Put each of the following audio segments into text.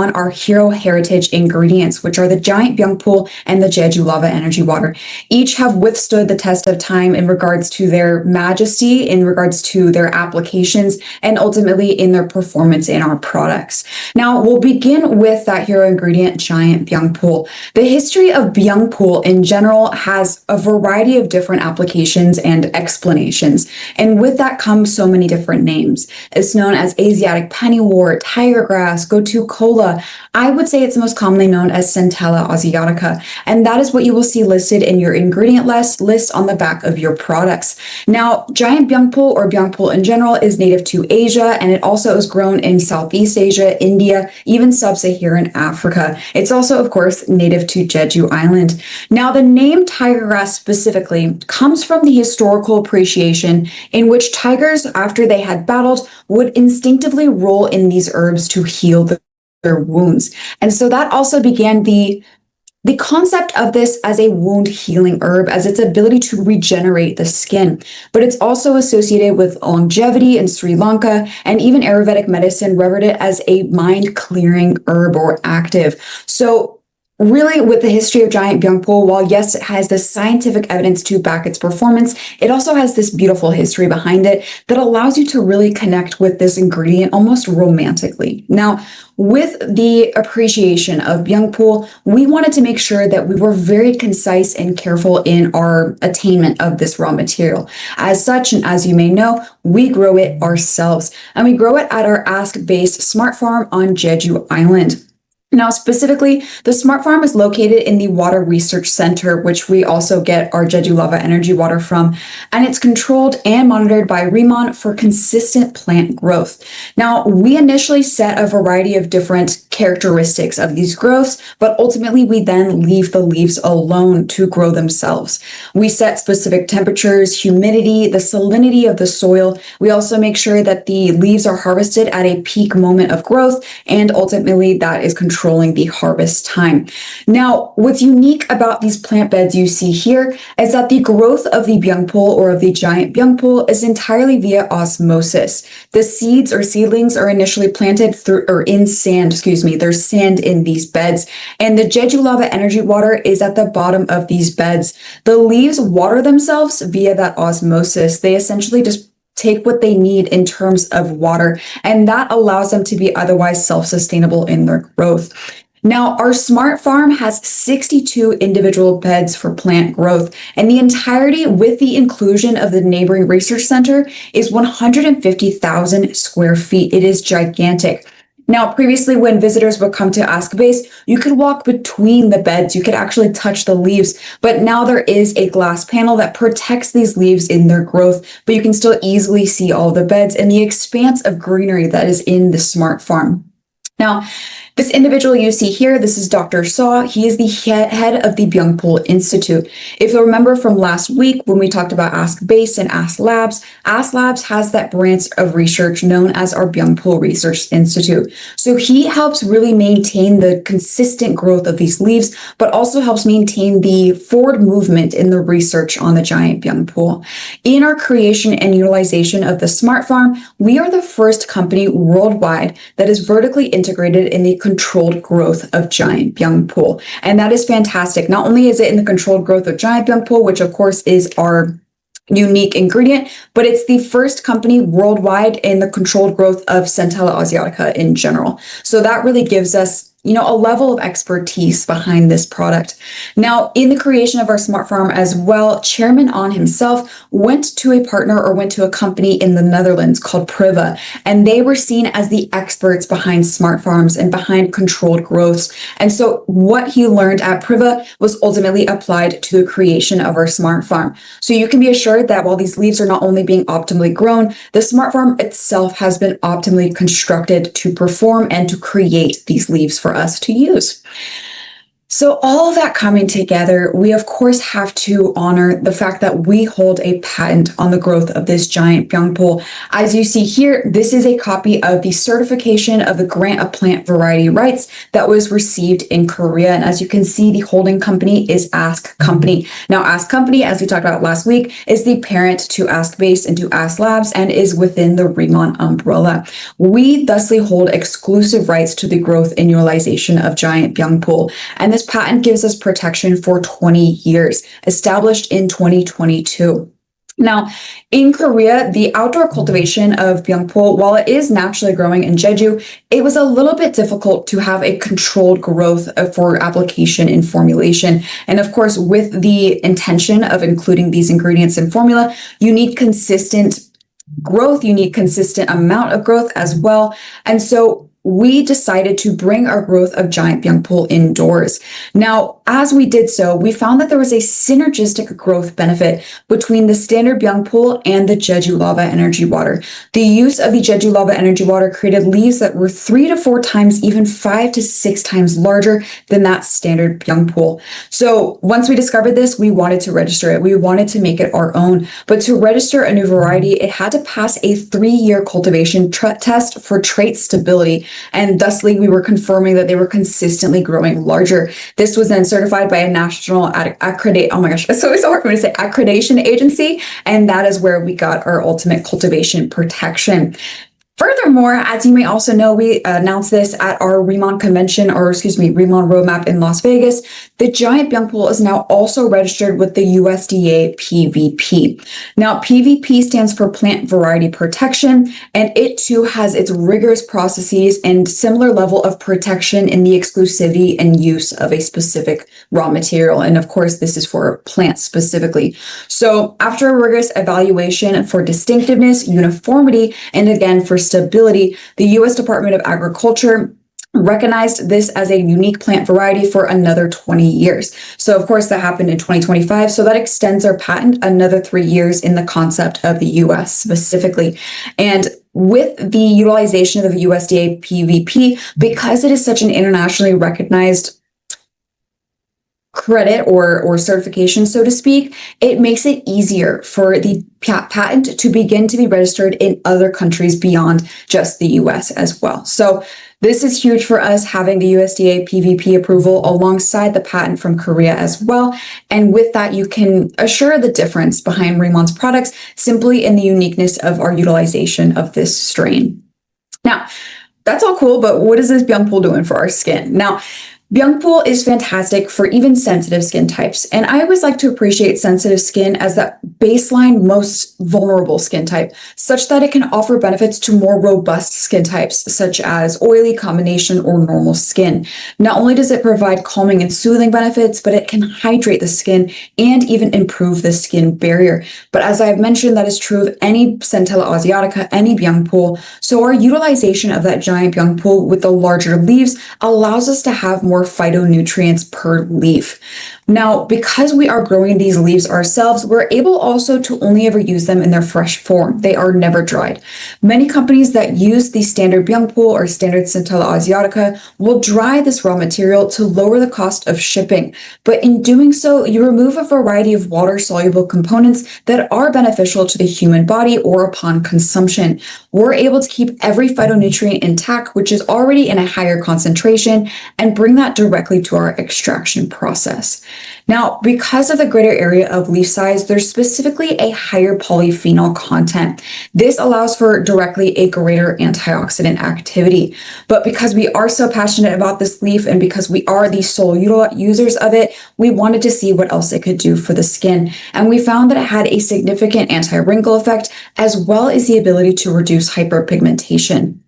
on our hero heritage ingredients, which are the giant Byoung and the Jeju lava energy water. Each have withstood the test of time in regards to their majesty, in regards to their applications, and ultimately in their performance in our products. Now, we'll begin with that hero ingredient, giant Byoung. The history of Byoung in general has a variety of different applications and explanations, and with that comes so many different names. It's known as Asiatic pennywort, tiger grass, gotu kola. I would say it's most commonly known as Centella asiatica, and that is what you will see listed in your ingredient list on the back of your products. Now, giant Byoung or Byoung in general is native to Asia, and it also is grown in Southeast Asia, India, even sub-Saharan Africa. It's also, of course, native to Jeju Island. Now, the name tiger grass specifically comes from the historical appreciation in which tigers, after they had battled, would instinctively roll in these herbs to heal their wounds. And so that also began the concept of this as a wound healing herb, as its ability to regenerate the skin. But it's also associated with longevity in Sri Lanka, and even Ayurvedic medicine revered it as a mind clearing herb or active. So really, with the history of giant Byoung, while yes, it has the scientific evidence to back its performance, it also has this beautiful history behind it that allows you to really connect with this ingredient almost romantically. Now, with the appreciation of Byoung, we wanted to make sure that we were very concise and careful in our attainment of this raw material. As such, and as you may know, we grow it ourselves, and we grow it at our Ask-based smart farm on Jeju Island. Now, specifically, the Smart Farm is located in the Water Research Center, which we also get our Jeju Lava energy water from, and it's controlled and monitored by RIMAN for consistent plant growth. Now, we initially set a variety of different characteristics of these growths, but ultimately we then leave the leaves alone to grow themselves. We set specific temperatures, humidity, the salinity of the soil. We also make sure that the leaves are harvested at a peak moment of growth, and ultimately that is controlled the harvest time. Now, what's unique about these plant beds you see here is that the growth of the Byoung or of the giant Byoung is entirely via osmosis. The seeds or seedlings are initially planted in sand, there's sand in these beds, and the Jeju lava energy water is at the bottom of these beds. The leaves water themselves via that osmosis. They essentially just take what they need in terms of water, and that allows them to be otherwise self-sustainable in their growth. Now, our smart farm has 62 individual beds for plant growth, and the entirety with the inclusion of the neighboring research center is 150,000 square feet. It is gigantic. Now, previously, when visitors would come to Ask Base, you could walk between the beds. You could actually touch the leaves, but now there is a glass panel that protects these leaves in their growth, but you can still easily see all the beds and the expanse of greenery that is in the smart farm. Now, this individual you see here, this is Dr. Saw. He is the head of the Byoung Institute. If you'll remember from last week when we talked about Ask Base and Ask Labs has that branch of research known as our Byoung Research Institute. So he helps really maintain the consistent growth of these leaves, but also helps maintain the forward movement in the research on the giant Byoung. In our creation and utilization of the Smart Farm, we are the first company worldwide that is vertically integrated in the controlled growth of giant Byoung. And that is fantastic. Not only is it in the controlled growth of giant Byoung, which of course is our unique ingredient, but it's the first company worldwide in the controlled growth of Centella asiatica in general. So that really gives us a level of expertise behind this product. Now, in the creation of our smart farm as well, Chairman An himself went to a partner or went to a company in the Netherlands called Priva, and they were seen as the experts behind smart farms and behind controlled growths. And so what he learned at Priva was ultimately applied to the creation of our smart farm. So you can be assured that while these leaves are not only being optimally grown, the smart farm itself has been optimally constructed to perform and to create these leaves for us to use. So all of that coming together, we of course have to honor the fact that we hold a patent on the growth of this giant Byoung pool. As you see here, this is a copy of the certification of the grant of plant variety rights that was received in Korea. And as you can see, the holding company is Ask Company. Now, Ask Company, as we talked about last week, is the parent to Ask Base and to Ask Labs and is within the RIMAN umbrella. We thusly hold exclusive rights to the growth and utilization of giant Byoung pool. And this patent gives us protection for 20 years, established in 2022. Now, in Korea, the outdoor cultivation of Byeongpul, while it is naturally growing in Jeju, it was a little bit difficult to have a controlled growth for application in formulation. And of course, with the intention of including these ingredients in formula, you need consistent growth, you need consistent amount of growth as well. And so we decided to bring our growth of giant Byeongpul indoors. Now, as we did so, we found that there was a synergistic growth benefit between the standard Byeongpul and the Jeju lava energy water. The use of the Jeju lava energy water created leaves that were 3 to 4 times, even 5 to 6 times larger than that standard Byeongpul. So once we discovered this, we wanted to register it. We wanted to make it our own. But to register a new variety, it had to pass a 3-year cultivation test for trait stability. And thusly, we were confirming that they were consistently growing larger. This was then certified by a national accreditation agency, and that is where we got our ultimate cultivation protection. Furthermore, as you may also know, we announced this at our RIMAN convention, RIMAN roadmap in Las Vegas. The giant Byeongpul is now also registered with the USDA PVP. Now, PVP stands for Plant Variety Protection, and it too has its rigorous processes and similar level of protection in the exclusivity and use of a specific raw material. And of course, this is for plants specifically. So after a rigorous evaluation for distinctiveness, uniformity, and again, for stability, the U.S. Department of Agriculture recognized this as a unique plant variety for another 20 years. So of course that happened in 2025. So that extends our patent another 3 years in the concept of the US specifically. And with the utilization of the USDA PVP, because it is such an internationally recognized credit or certification, so to speak, it makes it easier for the patent to begin to be registered in other countries beyond just the US as well. So this is huge for us, having the USDA PVP approval alongside the patent from Korea as well. And with that, you can assure the difference behind RIMAN's products simply in the uniqueness of our utilization of this strain. Now, that's all cool, but what is this Byeongpul doing for our skin? Now, Byeongpul is fantastic for even sensitive skin types, and I always like to appreciate sensitive skin as that baseline most vulnerable skin type, such that it can offer benefits to more robust skin types, such as oily, combination, or normal skin. Not only does it provide calming and soothing benefits, but it can hydrate the skin and even improve the skin barrier. But as I've mentioned, that is true of any Centella asiatica, any Byeongpul. So our utilization of that giant Byeongpul with the larger leaves allows us to have more phytonutrients per leaf. Now, because we are growing these leaves ourselves, we're able also to only ever use them in their fresh form. They are never dried. Many companies that use the standard Byeongpul or standard Centella asiatica will dry this raw material to lower the cost of shipping. But in doing so, you remove a variety of water-soluble components that are beneficial to the human body or upon consumption. We're able to keep every phytonutrient intact, which is already in a higher concentration, and bring that directly to our extraction process. Now, because of the greater area of leaf size, there's specifically a higher polyphenol content. This allows for directly a greater antioxidant activity. But because we are so passionate about this leaf and because we are the sole users of it, we wanted to see what else it could do for the skin. And we found that it had a significant anti-wrinkle effect, as well as the ability to reduce hyperpigmentation.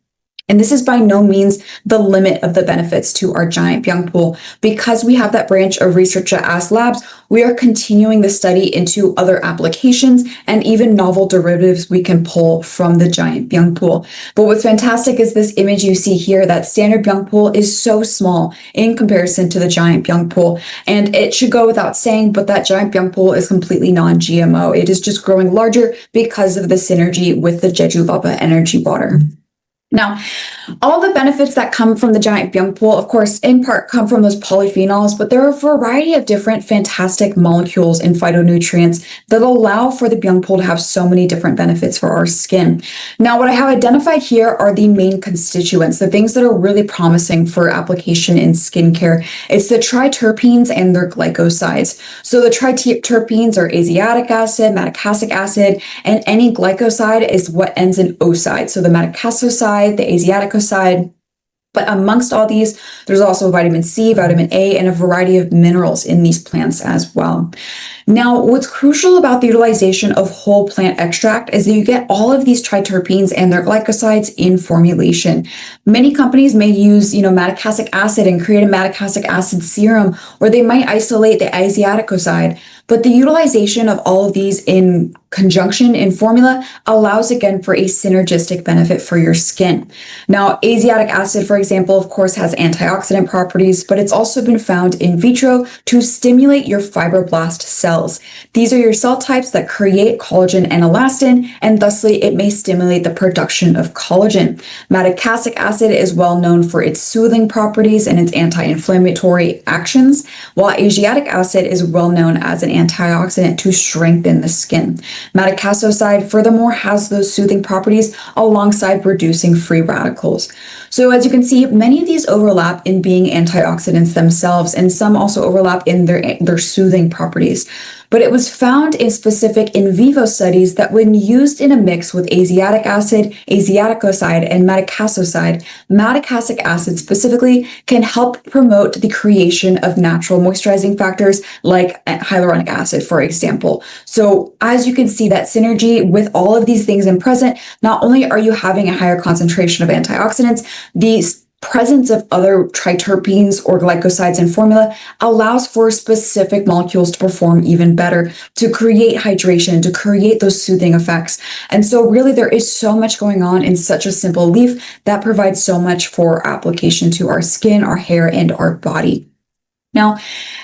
And this is by no means the limit of the benefits to our giant Byeongpul. Because we have that branch of research at Ask Labs, we are continuing the study into other applications and even novel derivatives we can pull from the giant Byeongpul. But what's fantastic is this image you see here, that standard Byeongpul is so small in comparison to the giant Byeongpul. And it should go without saying, but that giant Byeongpul is completely non-GMO. It is just growing larger because of the synergy with the Jeju lava energy water. Now, all the benefits that come from the giant Byoung pool, of course, in part come from those polyphenols, but there are a variety of different fantastic molecules and phytonutrients that allow for the Byoung pool to have so many different benefits for our skin. Now, what I have identified here are the main constituents, the things that are really promising for application in skincare. It's the triterpenes and their glycosides. So the triterpenes are asiatic acid, madecassic acid, and any glycoside is what ends in oside. So the madecassoside, the asiaticoside. But amongst all these, there's also vitamin C, vitamin A, and a variety of minerals in these plants as well. Now, what's crucial about the utilization of whole plant extract is that you get all of these triterpenes and their glycosides in formulation. Many companies may use, madecassic acid and create a madecassic acid serum, or they might isolate the asiaticoside. But the utilization of all of these in conjunction in formula allows, again, for a synergistic benefit for your skin. Now, asiatic acid, for example, of course, has antioxidant properties, but it's also been found in vitro to stimulate your fibroblast cells. These are your cell types that create collagen and elastin, and thusly it may stimulate the production of collagen. Madecassic acid is well known for its soothing properties and its anti-inflammatory actions, while asiatic acid is well known as an antioxidant to strengthen the skin. Madecassoside, furthermore, has those soothing properties alongside reducing free radicals. So as you can see, many of these overlap in being antioxidants themselves, and some also overlap in their soothing properties. But it was found in specific in vivo studies that when used in a mix with asiatic acid, asiaticoside, and madecassoside, madecassic acid specifically can help promote the creation of natural moisturizing factors like hyaluronic acid, for example. So as you can see, that synergy with all of these things in present, not only are you having a higher concentration of antioxidants, the presence of other triterpenes or glycosides in formula allows for specific molecules to perform even better, to create hydration, to create those soothing effects. And so really there is so much going on in such a simple leaf that provides so much for application to our skin, our hair, and our body. Now,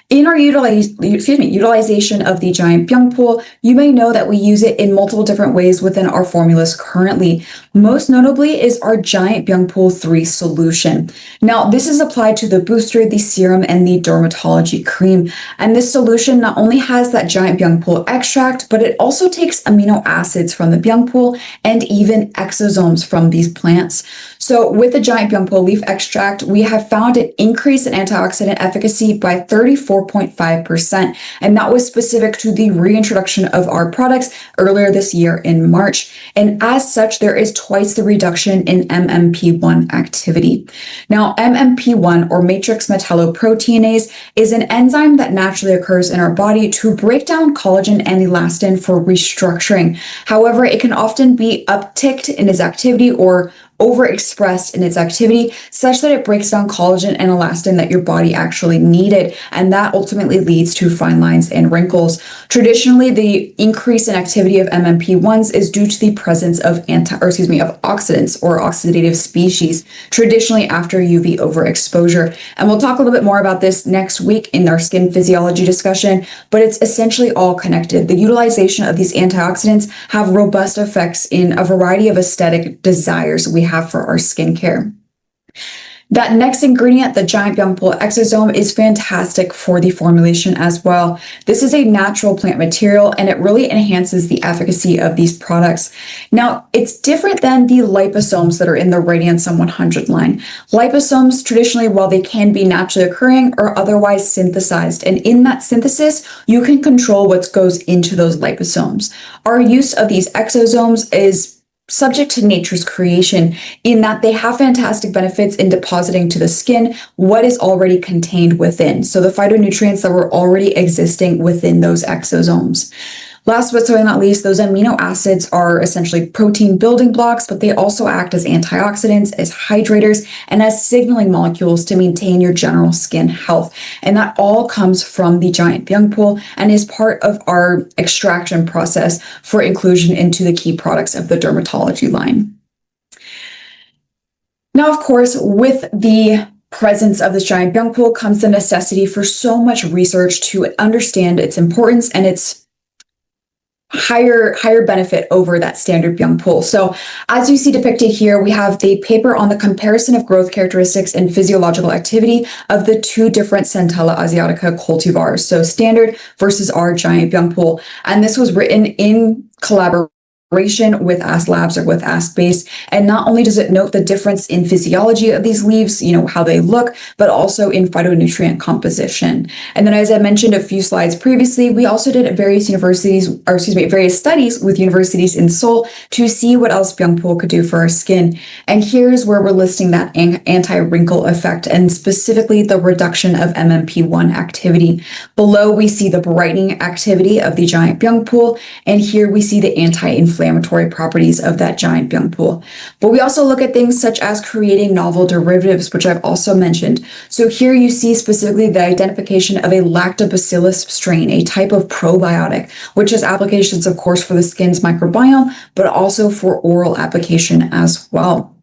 in our utilization of the giant Byoung pool, you may know that we use it in multiple different ways within our formulas currently. Most notably is our giant Byoung pool 3 solution. Now, this is applied to the booster, the serum, and the dermatology cream. And this solution not only has that giant Byoung pool extract, but it also takes amino acids from the Byoung pool and even exosomes from these plants. So with the giant Byoung pool leaf extract, we have found an increase in antioxidant efficacy by 34.5%. And that was specific to the reintroduction of our products earlier this year in March. And as such, there is twice the reduction in MMP1 activity. Now, MMP1, or matrix metalloproteinase, is an enzyme that naturally occurs in our body to break down collagen and elastin for restructuring. However, it can often be upticked in its activity or overexpressed in its activity such that it breaks down collagen and elastin that your body actually needed, and that ultimately leads to fine lines and wrinkles. Traditionally, the increase in activity of MMP1s is due to the presence of oxidants or oxidative species, traditionally after UV overexposure. And we'll talk a little bit more about this next week in our skin physiology discussion, but it's essentially all connected. The utilization of these antioxidants have robust effects in a variety of aesthetic desires we have for our skincare. That next ingredient, the giant Byoung pool exosome, is fantastic for the formulation as well. This is a natural plant material and it really enhances the efficacy of these products. Now, it's different than the liposomes that are in the Radiance 100 line. Liposomes, traditionally, while they can be naturally occurring, are otherwise synthesized. And in that synthesis, you can control what goes into those liposomes. Our use of these exosomes is subject to nature's creation in that they have fantastic benefits in depositing to the skin what is already contained within. So the phytonutrients that were already existing within those exosomes. Last but certainly not least, those amino acids are essentially protein building blocks, but they also act as antioxidants, as hydrators, and as signaling molecules to maintain your general skin health. And that all comes from the giant Byoung pool and is part of our extraction process for inclusion into the key products of the dermatology line. Now, of course, with the presence of this giant Byoung pool comes the necessity for so much research to understand its importance and its higher benefit over that standard Byoung pool. So as you see depicted here, we have the paper on the comparison of growth characteristics and physiological activity of the two different Centella asiatica cultivars. So standard versus our giant Byoung pool. And this was written in collaboration with Ask Labs or with Ask Base. And not only does it note the difference in physiology of these leaves, how they look, but also in phytonutrient composition. And then, as I mentioned a few slides previously, we also did various studies with universities in Seoul to see what else Byoung pool could do for our skin. And here's where we're listing that anti-wrinkle effect, and specifically the reduction of MMP1 activity. Below, we see the brightening activity of the giant Byoung pool, and here we see the anti-inflammatory properties of that giant Byoung pool. But we also look at things such as creating novel derivatives, which I've also mentioned. So here you see specifically the identification of a lactobacillus strain, a type of probiotic, which has applications, of course, for the skin's microbiome, but also for oral application as well.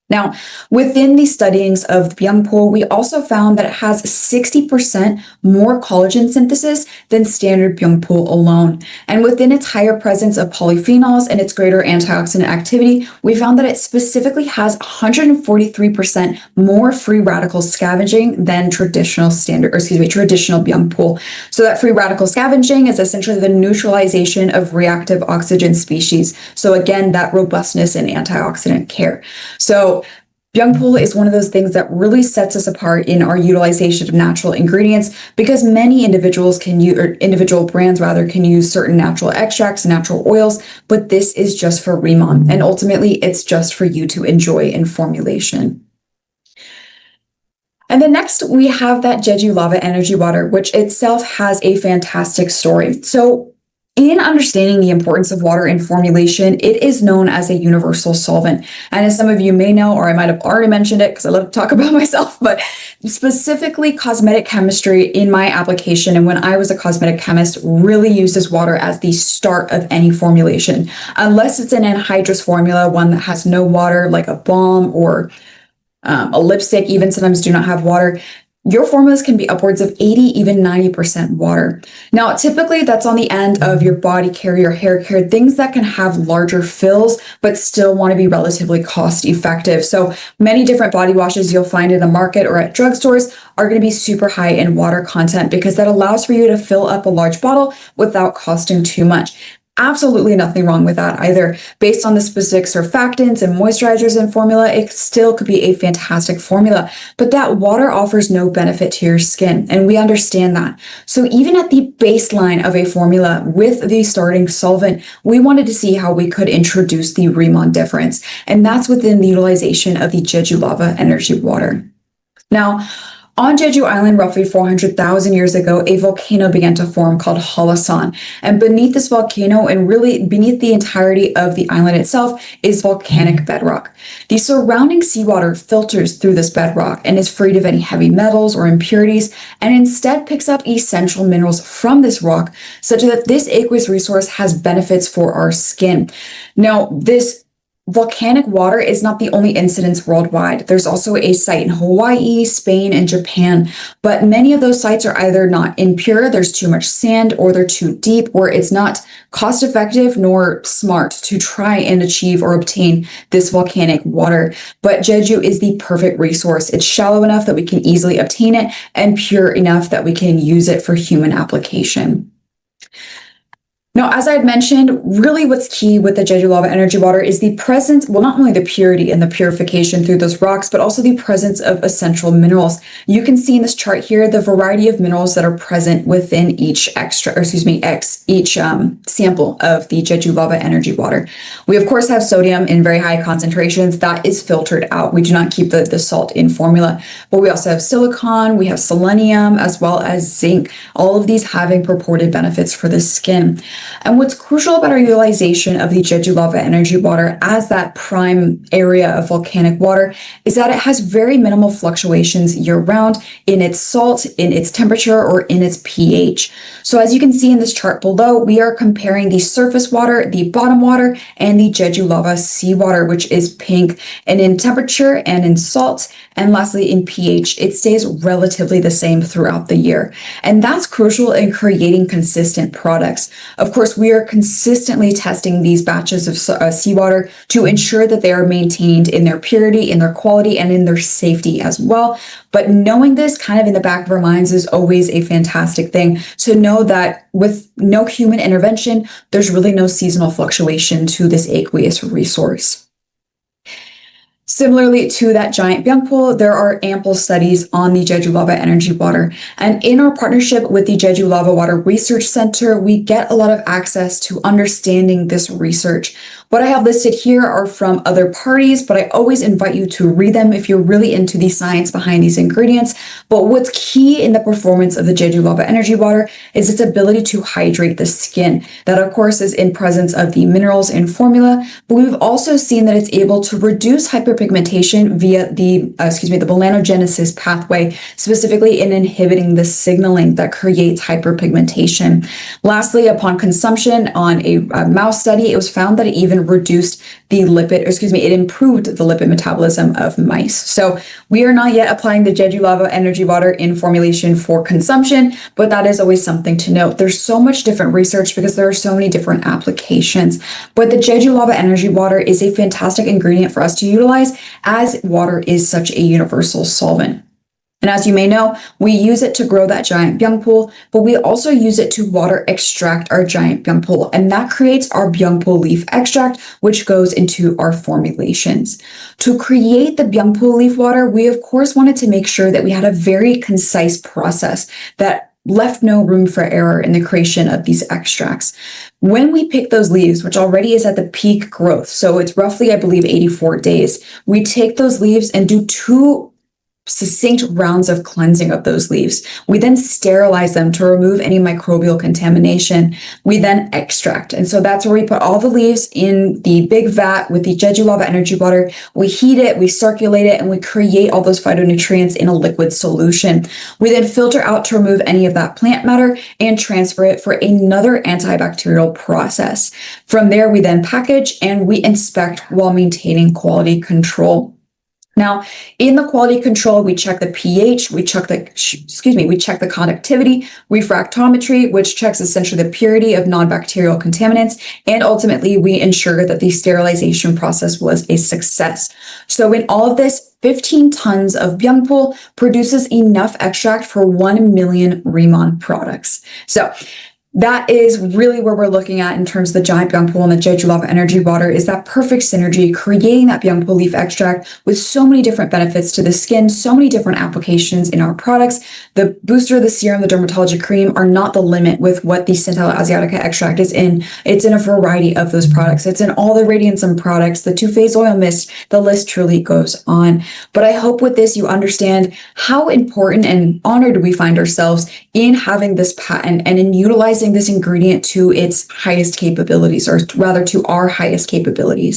Now, within the studyings of the Byoung pool, we also found that it has 60% more collagen synthesis than standard Byoung pool alone. And within its higher presence of polyphenols and its greater antioxidant activity, we found that it specifically has 143% more free radical scavenging than traditional Byoung pool. So that free radical scavenging is essentially the neutralization of reactive oxygen species. So again, that robustness and antioxidant care. So Byoung pool is one of those things that really sets us apart in our utilization of natural ingredients, because many individual brands can use certain natural extracts and natural oils, but this is just for RIMAN, and ultimately it's just for you to enjoy in formulation. And then next we have that Jeju Lava Energy Water, which itself has a fantastic story. So in understanding the importance of water in formulation, it is known as a universal solvent. And as some of you may know, or I might have already mentioned it because I love to talk about myself, but specifically cosmetic chemistry in my application, and when I was a cosmetic chemist, really uses water as the start of any formulation. Unless it's an anhydrous formula, one that has no water, like a balm or a lipstick, even sometimes do not have water. Your formulas can be upwards of 80, even 90% water. Now, typically that's on the end of your body care, your hair care, things that can have larger fills, but still want to be relatively cost effective. So many different body washes you'll find in the market or at drugstores are going to be super high in water content, because that allows for you to fill up a large bottle without costing too much. Absolutely nothing wrong with that either. Based on the specific surfactants and moisturizers in formula, it still could be a fantastic formula, but that water offers no benefit to your skin, and we understand that. So even at the baseline of a formula with the starting solvent, we wanted to see how we could introduce the RIMAN difference, and that's within the utilization of the Jeju Lava Energy Water. Now, on Jeju Island, roughly 400,000 years ago, a volcano began to form called Halasan. And beneath this volcano, and really beneath the entirety of the island itself, is volcanic bedrock. The surrounding seawater filters through this bedrock and is freed of any heavy metals or impurities, and instead picks up essential minerals from this rock, such that this aqueous resource has benefits for our skin. Now, this volcanic water is not the only incidence worldwide. There's also a site in Hawaii, Spain, and Japan, but many of those sites are either not impure, there's too much sand, or they're too deep, or it's not cost effective nor smart to try and achieve or obtain this volcanic water. But Jeju is the perfect resource. It's shallow enough that we can easily obtain it, and pure enough that we can use it for human application. Now, as I had mentioned, really what's key with the Jeju Lava Energy Water is the presence, well, not only the purity and the purification through those rocks, but also the presence of essential minerals. You can see in this chart here the variety of minerals that are present within each sample of the Jeju Lava Energy Water. We, of course, have sodium in very high concentrations. That is filtered out. We do not keep the salt in formula, but we also have silicon, we have selenium, as well as zinc, all of these having purported benefits for the skin. And what's crucial about our utilization of the Jeju Lava Energy Water as that prime area of volcanic water is that it has very minimal fluctuations year-round in its salt, in its temperature, or in its pH. So as you can see in this chart below, we are comparing the surface water, the bottom water, and the Jeju Lava seawater, which is pink, and in temperature and in salt, and lastly in pH, it stays relatively the same throughout the year. And that's crucial in creating consistent products. Of Of course, we are consistently testing these batches of seawater to ensure that they are maintained in their purity, in their quality, and in their safety as well. But knowing this kind of in the back of our minds is always a fantastic thing, to know that with no human intervention, there's really no seasonal fluctuation to this aqueous resource. Similarly to that giant Byoung pool, there are ample studies on the Jeju lava energy water. And in our partnership with the Jeju Lava Water Research Center, we get a lot of access to understanding this research. What I have listed here are from other parties, but I always invite you to read them if you're really into the science behind these ingredients. But what's key in the performance of the Jeju Lava energy water is its ability to hydrate the skin. That, of course, is in presence of the minerals in formula, but we've also seen that it's able to reduce hyperpigmentation via the melanogenesis pathway, specifically in inhibiting the signaling that creates hyperpigmentation. Lastly, upon consumption on a mouse study, it was found that it even reduced the it improved the lipid metabolism of mice. So we are not yet applying the Jeju Lava energy water in formulation for consumption, but that is always something to note. There's so much different research because there are so many different applications, but the Jeju Lava energy water is a fantastic ingredient for us to utilize, as water is such a universal solvent. And as you may know, we use it to grow that giant Byoung pool, but we also use it to water extract our giant Byoung pool. And that creates our Byoung pool leaf extract, which goes into our formulations. To create the Byoung pool leaf water, we of course wanted to make sure that we had a very concise process that left no room for error in the creation of these extracts. When we pick those leaves, which already is at the peak growth, so it's roughly, I believe, 84 days, we take those leaves and do 2 succinct rounds of cleansing of those leaves. We then sterilize them to remove any microbial contamination. We then extract. And so that's where we put all the leaves in the big vat with the Jeju Lava energy water. We heat it, we circulate it, and we create all those phytonutrients in a liquid solution. We then filter out to remove any of that plant matter and transfer it for another antibacterial process. From there, we then package and we inspect while maintaining quality control. Now, in the quality control, we check the pH, we check the conductivity, refractometry, which checks essentially the purity of non-bacterial contaminants, and ultimately we ensure that the sterilization process was a success. So in all of this, 15 tons of Byoung pool produces enough extract for 1 million RIMAN products. So that is really where we're looking at in terms of the giant Byoung pool and the Jeju Lava energy water, is that perfect synergy, creating that Byoung pool leaf extract with so many different benefits to the skin, so many different applications in our products. The booster, the serum, the dermatology cream are not the limit with what the Centella asiatica extract is in. It's in a variety of those products. It's in all the Radiant Sun products, the two-phase oil mist, the list truly goes on. But I hope with this you understand how important and honored we find ourselves in having this patent and in utilizing this ingredient to its highest capabilities, or rather to our highest capabilities.